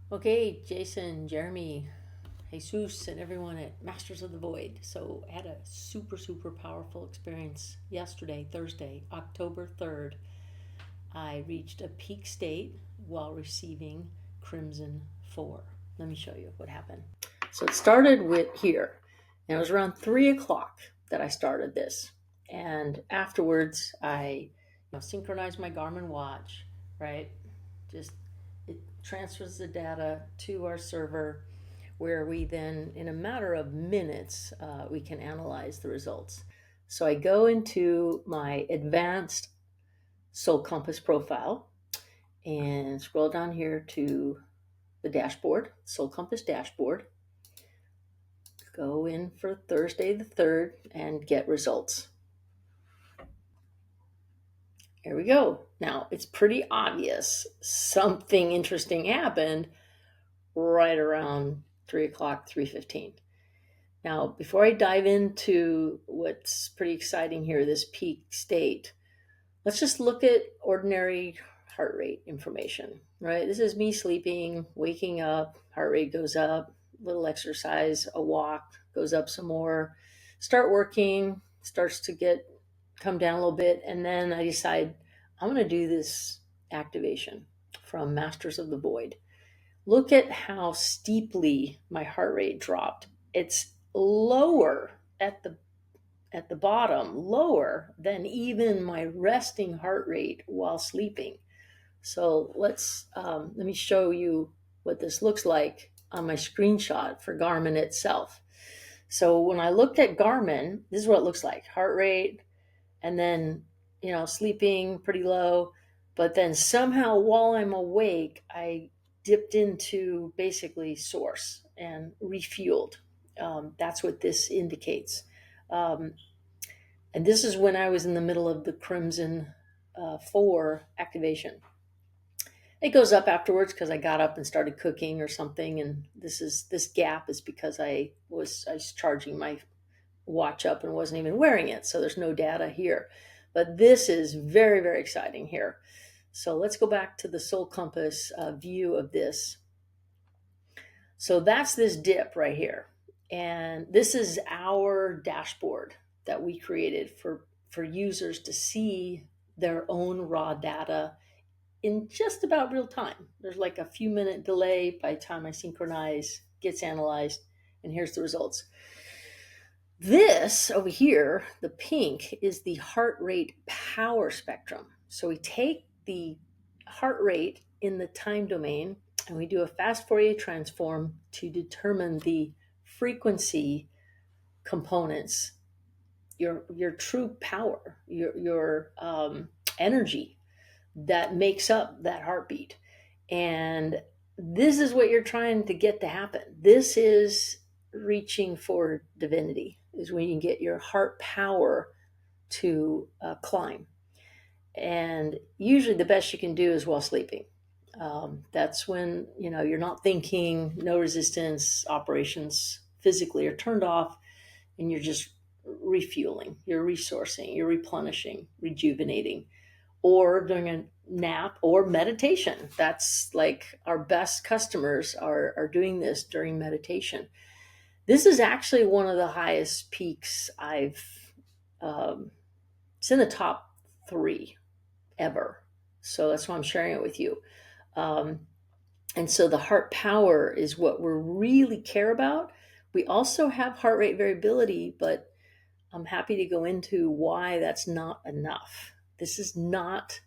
Okay, Jason, Jeremy, Jesus, and everyone at Masters of the Void. So, I had a super powerful experience yesterday, Thursday, October 3rd. I reached a peak state while receiving Crimson 4. Let me show you what happened. So, it started with here, and it was around 3 o'clock that I started this. And afterwards, I synchronized my Garmin watch, right? Just it transfers the data to our server where we then, in a matter of minutes, we can analyze the results. So I go into my advanced Soul Compass profile and scroll down here to the dashboard, Soul Compass dashboard. Go in for Thursday the 3rd and get results. Here we go. Now, it's pretty obvious something interesting happened right around 3 o'clock, 3:15. Now, before I dive into what's pretty exciting here, this peak state, let's just look at ordinary heart rate information, right? This is me sleeping, waking up, heart rate goes up, little exercise, a walk, goes up some more, start working, starts to come down a little bit, and then I decide I'm going to do this activation from Masters of the Void. Look at how steeply my heart rate dropped. It's lower at the bottom, lower than even my resting heart rate while sleeping. So let me show you what this looks like on my screenshot for Garmin itself. So when I looked at Garmin, this is what it looks like: heart rate, and then sleeping pretty low, but then somehow while I'm awake, I dipped into basically source and refueled. That's what this indicates. Um, and this is when I was in the middle of the Crimson 4 activation. It goes up afterwards because I got up and started cooking or something, and this gap is because I was charging my watch up and wasn't even wearing it, so there's no data here. But this is very exciting here. So let's go back to the Soul Compass view of this. So that's this dip right here. And this is our dashboard that we created for users to see their own raw data in just about real time. There's like a few minute delay by the time I synchronize, gets analyzed, and here's the results. This over here, the pink, is the heart rate power spectrum. So we take the heart rate in the time domain and we do a fast Fourier transform to determine the frequency components, your true power, your energy that makes up that heartbeat. And this is what you're trying to get to happen. This is reaching for divinity, is when you get your heart power to climb. And usually the best you can do is while sleeping. That's when you're not thinking, no resistance, operations physically are turned off, and you're just refueling, you're resourcing, you're replenishing, rejuvenating, or during a nap or meditation. That's like our best customers are doing this during meditation. This is actually one of the highest peaks it's in the top 3 ever. So that's why I'm sharing it with you. Um, and so the heart power is what we really care about. We also have heart rate variability, but I'm happy to go into why that's not enough. This is not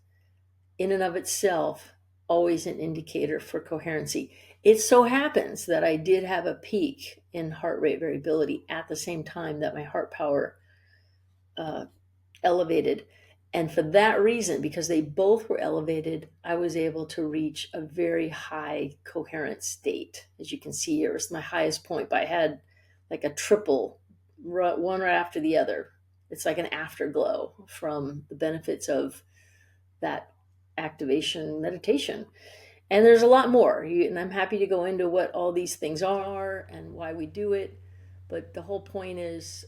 in and of itself always an indicator for coherency. It so happens that I did have a peak in heart rate variability at the same time that my heart power uh, elevated. And for that reason, because they both were elevated, I was able to reach a very high coherent state. As you can see here, it's my highest point, but I had like a triple, one right after the other. It's like an afterglow from the benefits of that activation meditation. And there's a lot more. And I'm happy to go into what all these things are and why we do it. But the whole point is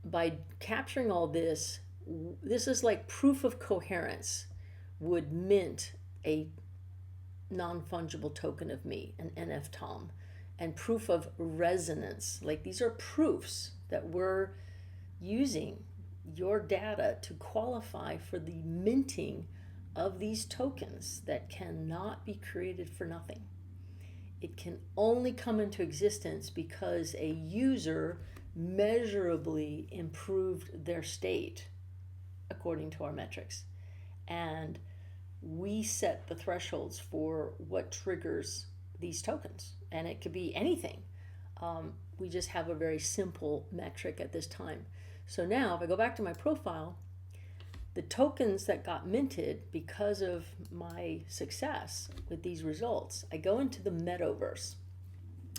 by capturing all this, this is like proof of coherence would mint a non-fungible token of me, an NFTOM, and proof of resonance. Like, these are proofs that we're using your data to qualify for the minting of these tokens that cannot be created for nothing. It can only come into existence because a user measurably improved their state according to our metrics. And we set the thresholds for what triggers these tokens. And it could be anything. We just have a very simple metric at this time. So now if I go back to my profile, the tokens that got minted because of my success with these results, I go into the metaverse.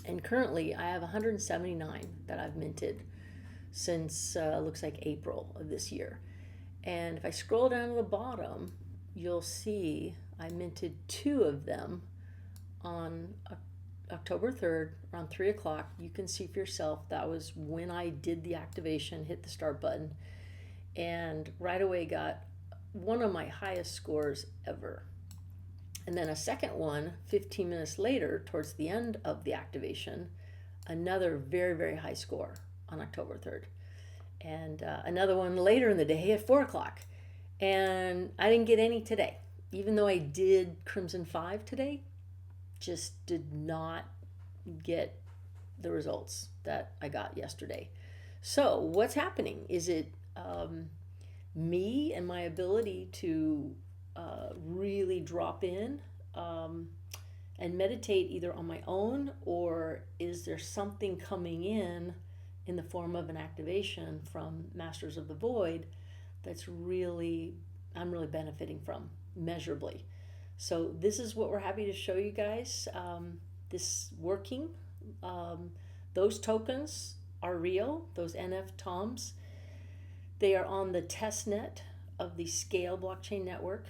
And currently I have 179 that I've minted since looks like April of this year. And if I scroll down to the bottom, you'll see I minted 2 of them on October 3rd around 3 o'clock. You can see for yourself that was when I did the activation, hit the start button, and right away got one of my highest scores ever. And then a second one 15 minutes later towards the end of the activation, another very, very high score on October 3rd. And another one later in the day at 4 o'clock. And I didn't get any today. Even though I did Crimson 5 today, just did not get the results that I got yesterday. So what's happening? Is it me and my ability to really drop in and meditate either on my own, or is there something coming in the form of an activation from Masters of the Void that's I'm really benefiting from measurably? So this is what we're happy to show you guys. This working. Those tokens are real, those NFTOMs. They are on the test net of the Scale blockchain network.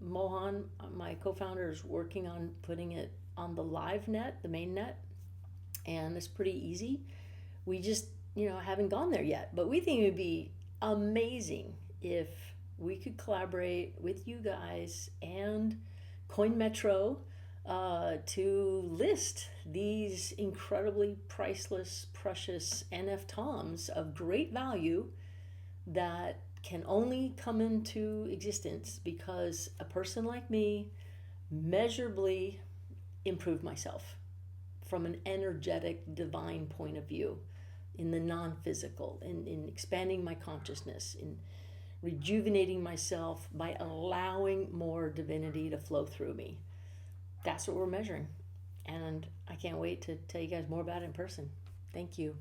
Mohan, my co-founder, is working on putting it on the live net, the main net, and it's pretty easy. We just, haven't gone there yet, but we think it would be amazing if we could collaborate with you guys and Coin Metro to list these incredibly priceless, precious NFTOMs of great value that can only come into existence because a person like me measurably improved myself from an energetic, divine point of view, in the non-physical, in expanding my consciousness, in rejuvenating myself by allowing more divinity to flow through me. That's what we're measuring. And I can't wait to tell you guys more about it in person. Thank you.